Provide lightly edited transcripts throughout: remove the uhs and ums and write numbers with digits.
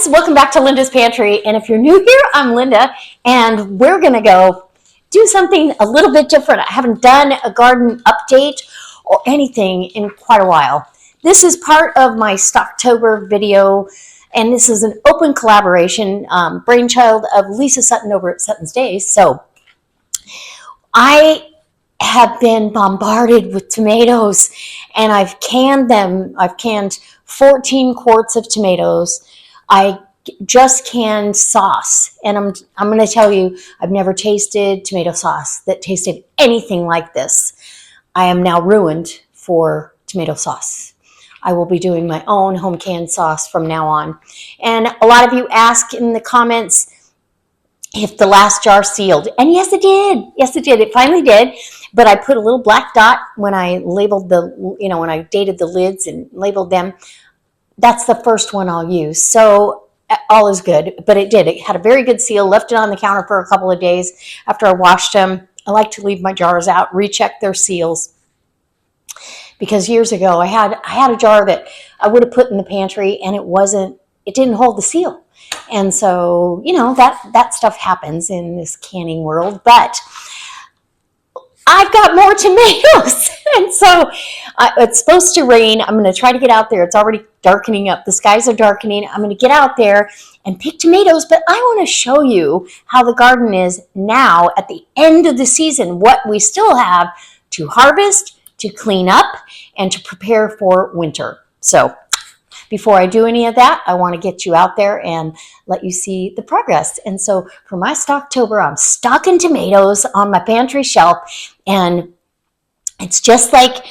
guys, welcome back to Linda's Pantry. And if you're new here, I'm Linda, and we're going to go do something a little bit different. I haven't done a garden update or anything in quite a while. This is part of my Stocktober video, and this is an open collaboration, brainchild of Lisa Sutton over at Sutton's Days. So I have been bombarded with tomatoes, and I've canned them. I've canned 14 quarts of tomatoes. I just canned sauce, and I'm going to tell you, I've never tasted tomato sauce that tasted anything like this. I am now ruined for tomato sauce. I will be doing my own home canned sauce from now on. And a lot of you ask in the comments if the last jar sealed. And yes, it did. Yes, it did. It finally did. But I put a little black dot when I labeled when I dated the lids and labeled them. That's the first one I'll use. So all is good. But it did. It had a very good seal. Left it on the counter for a couple of days after I washed them. I like to leave my jars out, recheck their seals. Because years ago, I had a jar that I would have put in the pantry, and it didn't hold the seal. And so, that stuff happens in this canning world. But I've got more tomatoes. And so it's supposed to rain. I'm going to try to get out there. It's already darkening up. The skies are darkening. I'm going to get out there and pick tomatoes. But I want to show you how the garden is now at the end of the season, what we still have to harvest, to clean up, and to prepare for winter. So before I do any of that, I want to get you out there and let you see the progress. And so for my Stocktober, I'm stocking tomatoes on my pantry shelf, and it's just like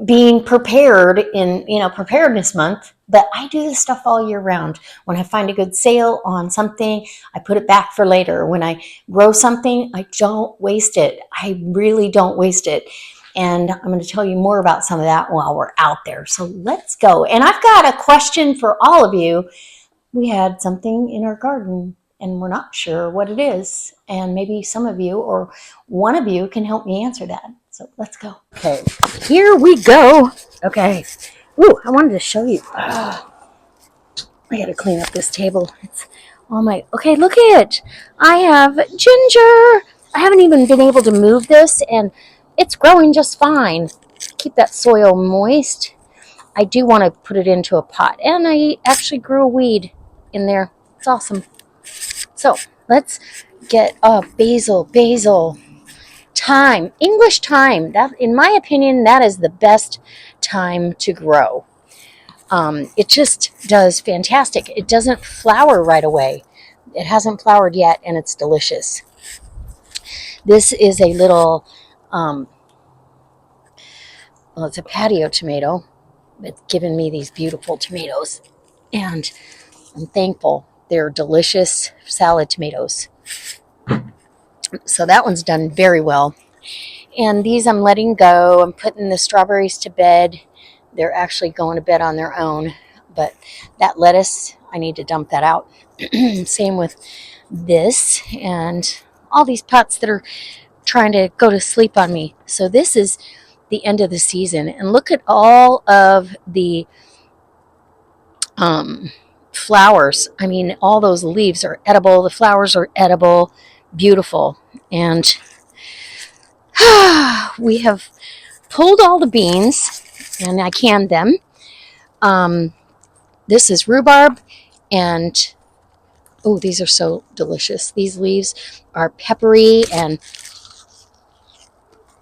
being prepared in, preparedness month, but I do this stuff all year round. When I find a good sale on something, I put it back for later. When I grow something, I don't waste it. I really don't waste it. And I'm going to tell you more about some of that while we're out there. So let's go. And I've got a question for all of you. We had something in our garden, and we're not sure what it is. And maybe some of you or one of you can help me answer that. So let's go. Okay, here we go. Okay. Ooh, I wanted to show you. I got to clean up this table. It's all my... Okay, look at it. I have ginger. I haven't even been able to move this, and it's growing just fine. Keep that soil moist. I do want to put it into a pot. And I actually grew a weed in there. It's awesome. So let's get basil. Thyme. English thyme. That, in my opinion, that is the best thyme to grow. It just does fantastic. It doesn't flower right away. It hasn't flowered yet, and it's delicious. This is a little... it's a patio tomato. It's given me these beautiful tomatoes, and I'm thankful. They're delicious salad tomatoes. So that one's done very well. And these I'm letting go. I'm putting the strawberries to bed. They're actually going to bed on their own. But that lettuce, I need to dump that out. Same with this and all these pots that are trying to go to sleep on me. So this is the end of the season, and look at all of the flowers. I mean, all those leaves are edible. The flowers are edible. Beautiful. And we have pulled all the beans, and I canned them. This is rhubarb, and oh, these are so delicious. These leaves are peppery and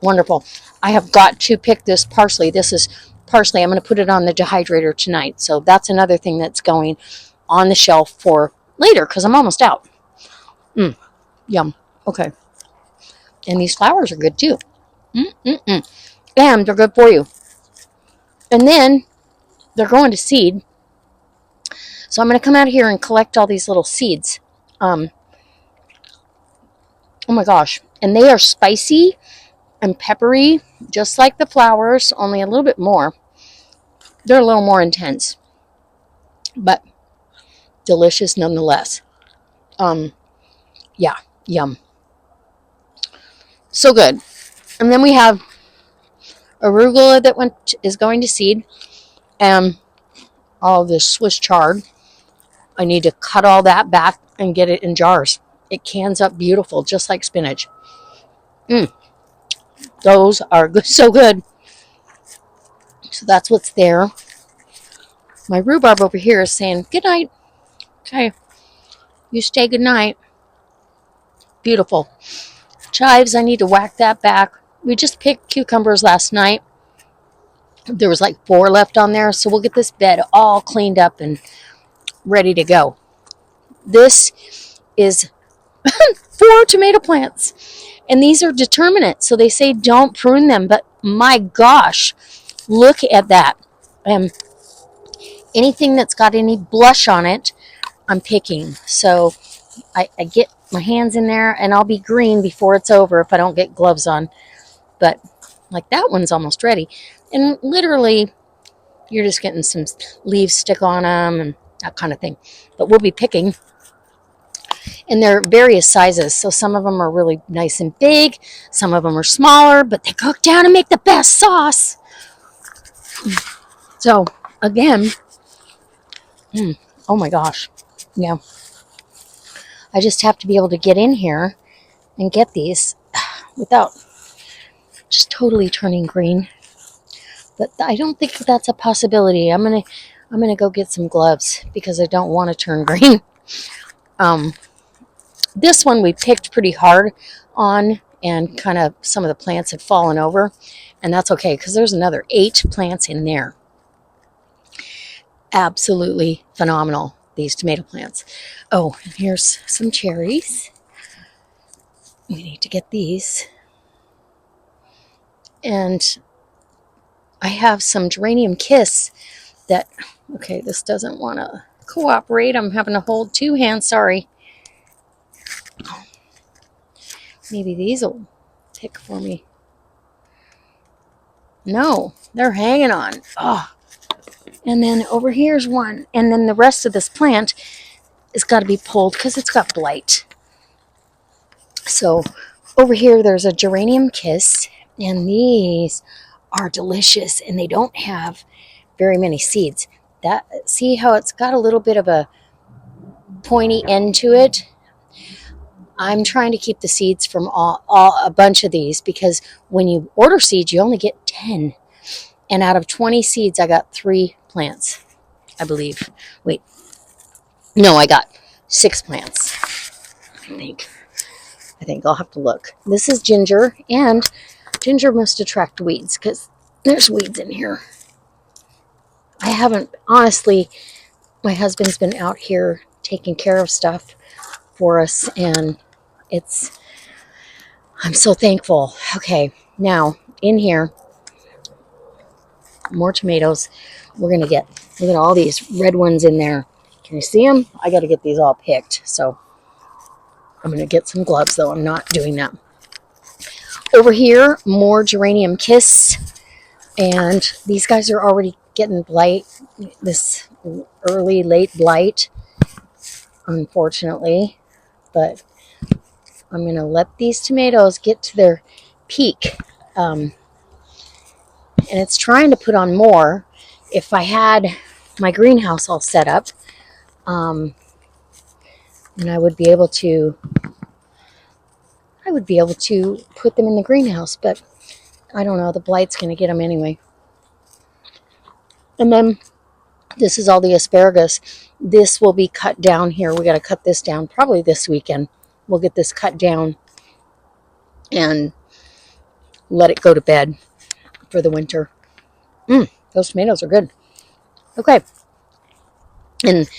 wonderful. I have got to pick this parsley. This is parsley. I'm going to put it on the dehydrator tonight. So that's another thing that's going on the shelf for later, because I'm almost out. Yum. Okay. And these flowers are good too. And they're good for you. And then they're going to seed. So I'm going to come out here and collect all these little seeds. Oh my gosh. And they are spicy and peppery, just like the flowers, only a little bit more. They're a little more intense, but delicious nonetheless. Yeah, yum. So good. And then we have arugula that is going to seed, and all of this Swiss chard. I need to cut all that back and get it in jars. It cans up beautiful, just like spinach. Those are good, so good. So that's what's there. My rhubarb over here is saying, good night. Okay, you stay good night. Beautiful. Chives, I need to whack that back. We just picked cucumbers last night. There was like 4 left on there, so we'll get this bed all cleaned up and ready to go. This is 4 tomato plants, and these are determinate, so they say don't prune them, but my gosh, look at that. Anything that's got any blush on it, I'm picking. So I get my hands in there, and I'll be green before it's over if I don't get gloves on. But like that one's almost ready. And literally, you're just getting some leaves stick on them and that kind of thing. But we'll be picking. And they're various sizes. So some of them are really nice and big. Some of them are smaller, but they cook down and make the best sauce. So, again, oh my gosh. Yeah. I just have to be able to get in here and get these without just totally turning green. But I don't think that's a possibility. I'm gonna go get some gloves because I don't want to turn green. This one we picked pretty hard on, and kind of some of the plants have fallen over, and that's okay because there's another 8 plants in there. Absolutely phenomenal, these tomato plants. Oh, and here's some cherries. We need to get these. And I have some geranium kiss that, okay, this doesn't want to cooperate. I'm having to hold 2 hands, sorry. Maybe these will pick for me. No, they're hanging on. Oh. And then over here's one. And then the rest of this plant has got to be pulled because it's got blight. So over here there's a geranium kiss. And these are delicious. And they don't have very many seeds. See how it's got a little bit of a pointy end to it? I'm trying to keep the seeds from a bunch of these, because when you order seeds, you only get 10. And out of 20 seeds, I got 3 plants, I believe. Wait. No, I got 6 plants, I think I'll have to look. This is ginger, and ginger must attract weeds because there's weeds in here. I haven't, honestly, my husband's been out here taking care of stuff for us, and I'm so thankful. Okay, now in here, more tomatoes. We're gonna look at all these red ones in there. Can you see them? I got to get these all picked, so I'm gonna get some gloves, though I'm not doing that. Over here, more geranium kiss, and these guys are already getting blight, this late blight, unfortunately, but I'm going to let these tomatoes get to their peak. And it's trying to put on more. If I had my greenhouse all set up, and I would be able to put them in the greenhouse, but I don't know, the blight's going to get them anyway. And then this is all the asparagus. This will be cut down here. We got to cut this down probably this weekend. We'll get this cut down and let it go to bed for the winter. Those tomatoes are good. Okay. And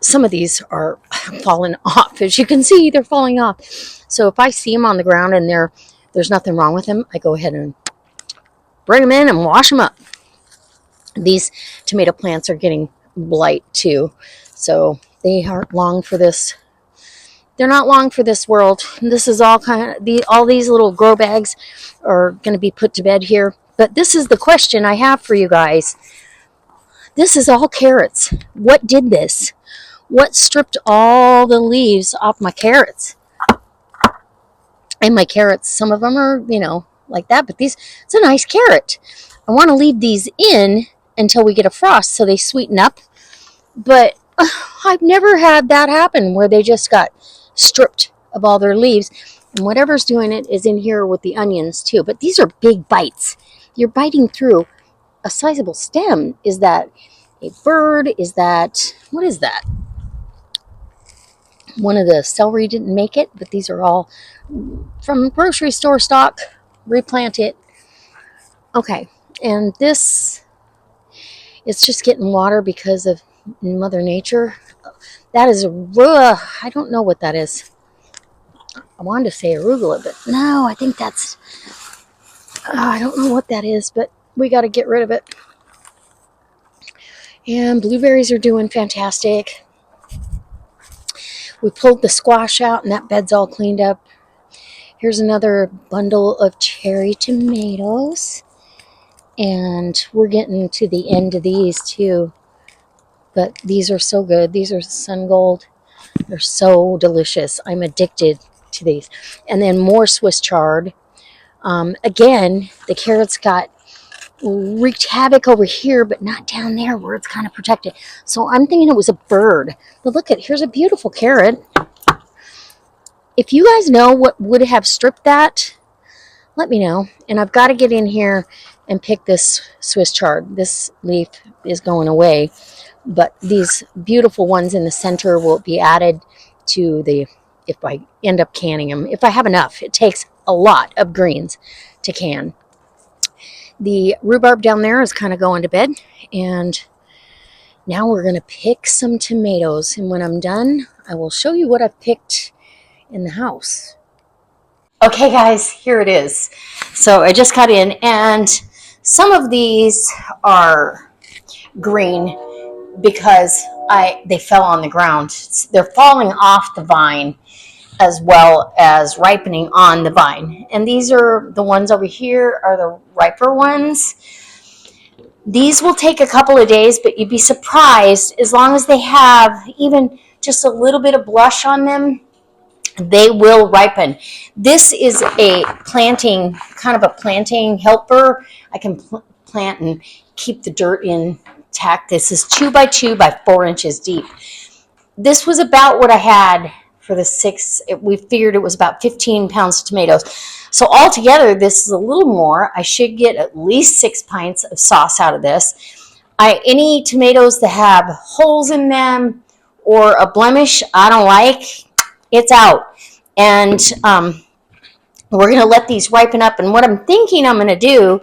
some of these are falling off. As you can see, they're falling off. So if I see them on the ground and there's nothing wrong with them, I go ahead and bring them in and wash them up. These tomato plants are getting blight too. So they aren't long for this. They're not long for this world. This is all these little grow bags are going to be put to bed here. But this is the question I have for you guys. This is all carrots. What did this? What stripped all the leaves off my carrots? And my carrots, some of them are, like that, but it's a nice carrot. I want to leave these in until we get a frost so they sweeten up. But I've never had that happen where they just got stripped of all their leaves. And whatever's doing it is in here with the onions too. But these are big bites. You're biting through a sizable stem. Is that a bird? Is that, what is that? One of the celery didn't make it, but these are all from grocery store stock. Replant it. Okay, and this, it's just getting water because of Mother Nature. That is I don't know what that is. I wanted to say arugula, but no, I think that's, I don't know what that is, but we got to get rid of it. And blueberries are doing fantastic. We pulled the squash out and that bed's all cleaned up. Here's another bundle of cherry tomatoes. And we're getting to the end of these too. But these are so good. These are sun gold. They're so delicious. I'm addicted to these. And then more Swiss chard. Again, the carrots got wreaked havoc over here, but not down there where it's kind of protected. So I'm thinking it was a bird. But look here's a beautiful carrot. If you guys know what would have stripped that, let me know. And I've got to get in here and pick this Swiss chard. This leaf is going away, but these beautiful ones in the center will be added to the, if I end up canning them, if I have enough. It takes a lot of greens to can. The rhubarb down there is kind of going to bed, and now we're going to pick some tomatoes, and when I'm done, I will show you what I've picked in the house. Okay guys, here it is. So I just got in, and some of these are green because they fell on the ground. They're falling off the vine as well as ripening on the vine. And these are the ones over here are the riper ones. These will take a couple of days, but you'd be surprised, as long as they have even just a little bit of blush on them, they will ripen. This is a planting, kind of a planting helper. I can plant and keep the dirt intact. This is 2 by 2 by 4 inches deep. This was about what I had for the 6. We figured it was about 15 pounds of tomatoes. So altogether, this is a little more. I should get at least 6 pints of sauce out of this. Any tomatoes that have holes in them or a blemish I don't like, it's out. And we're going to let these ripen up. And what I'm thinking I'm going to do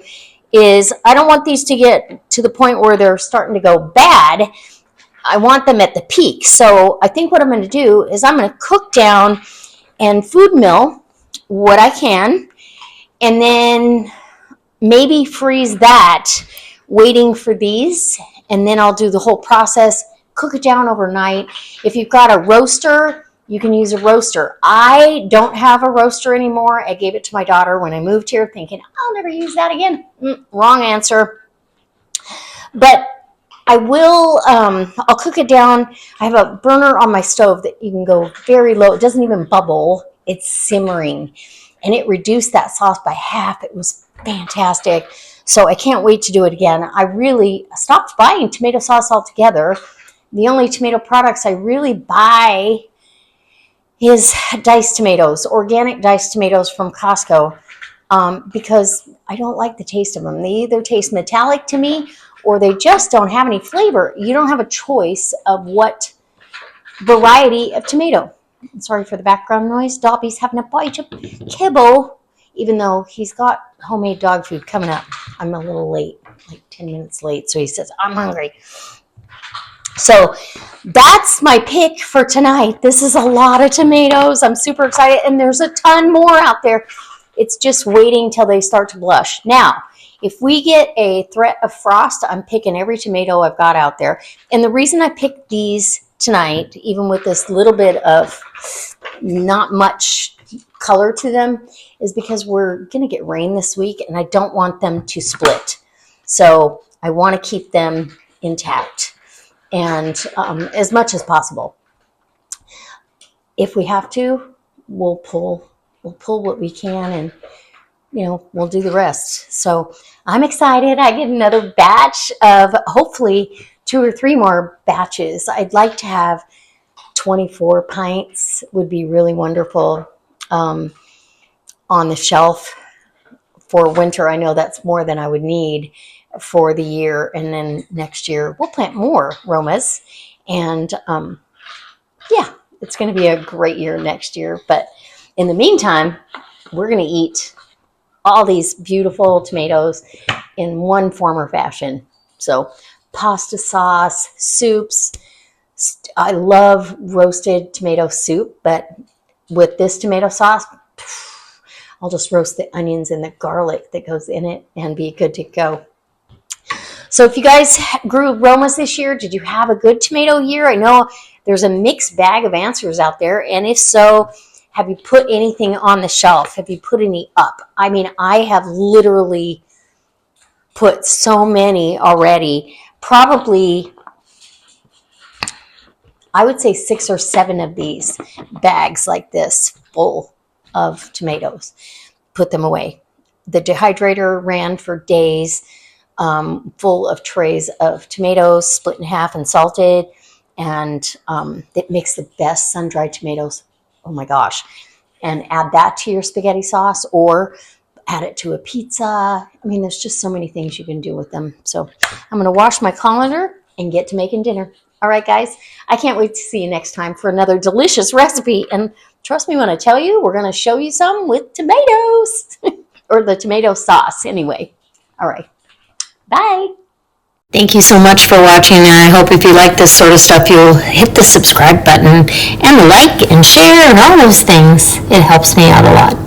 is, I don't want these to get to the point where they're starting to go bad. I want them at the peak. So I think what I'm going to do is I'm going to cook down and food mill what I can, and then maybe freeze that, waiting for these, and then I'll do the whole process, cook it down overnight. If you've got a roaster, you can use a roaster. I don't have a roaster anymore. I gave it to my daughter when I moved here, thinking I'll never use that again. Wrong answer. But I will, I'll cook it down. I have a burner on my stove that you can go very low. It doesn't even bubble. It's simmering. And it reduced that sauce by half. It was fantastic. So I can't wait to do it again. I really stopped buying tomato sauce altogether. The only tomato products I really buy is diced tomatoes, organic diced tomatoes from Costco, because I don't like the taste of them. They either taste metallic to me, or they just don't have any flavor. You don't have a choice of what variety of tomato. I'm sorry for the background noise. Dobby's having a bite of kibble, even though he's got homemade dog food coming up. I'm a little late, like 10 minutes late, so he says, I'm hungry. So that's my pick for tonight. This is a lot of tomatoes. I'm super excited, and there's a ton more out there. It's just waiting till they start to blush. Now, if we get a threat of frost, I'm picking every tomato I've got out there. And the reason I picked these tonight, even with this little bit of not much color to them, is because we're going to get rain this week, and I don't want them to split. So I want to keep them intact, and as much as possible. If we have to, we'll pull what we can, and we'll do the rest. So I'm excited. I get another batch of hopefully 2 or 3 more batches. I'd like to have 24 pints would be really wonderful on the shelf for winter. I know that's more than I would need for the year. And then next year we'll plant more Romas. And yeah, it's going to be a great year next year. But in the meantime, we're going to eat all these beautiful tomatoes in one form or fashion. So pasta sauce, soups. I love roasted tomato soup, but with this tomato sauce, I'll just roast the onions and the garlic that goes in it and be good to go. So if you guys grew Romas this year, did you have a good tomato year? I know there's a mixed bag of answers out there. And if so, have you put anything on the shelf? Have you put any up? I mean, I have literally put so many already. Probably, I would say 6 or 7 of these bags like this full of tomatoes. Put them away. The dehydrator ran for days, full of trays of tomatoes, split in half and salted. And it makes the best sun-dried tomatoes. Oh my gosh. And add that to your spaghetti sauce or add it to a pizza. I mean, there's just so many things you can do with them. So I'm going to wash my colander and get to making dinner. All right, guys, I can't wait to see you next time for another delicious recipe. And trust me when I tell you, we're going to show you some with tomatoes or the tomato sauce anyway. All right, bye. Thank you so much for watching, and I hope if you like this sort of stuff, you'll hit the subscribe button and the like and share and all those things. It helps me out a lot.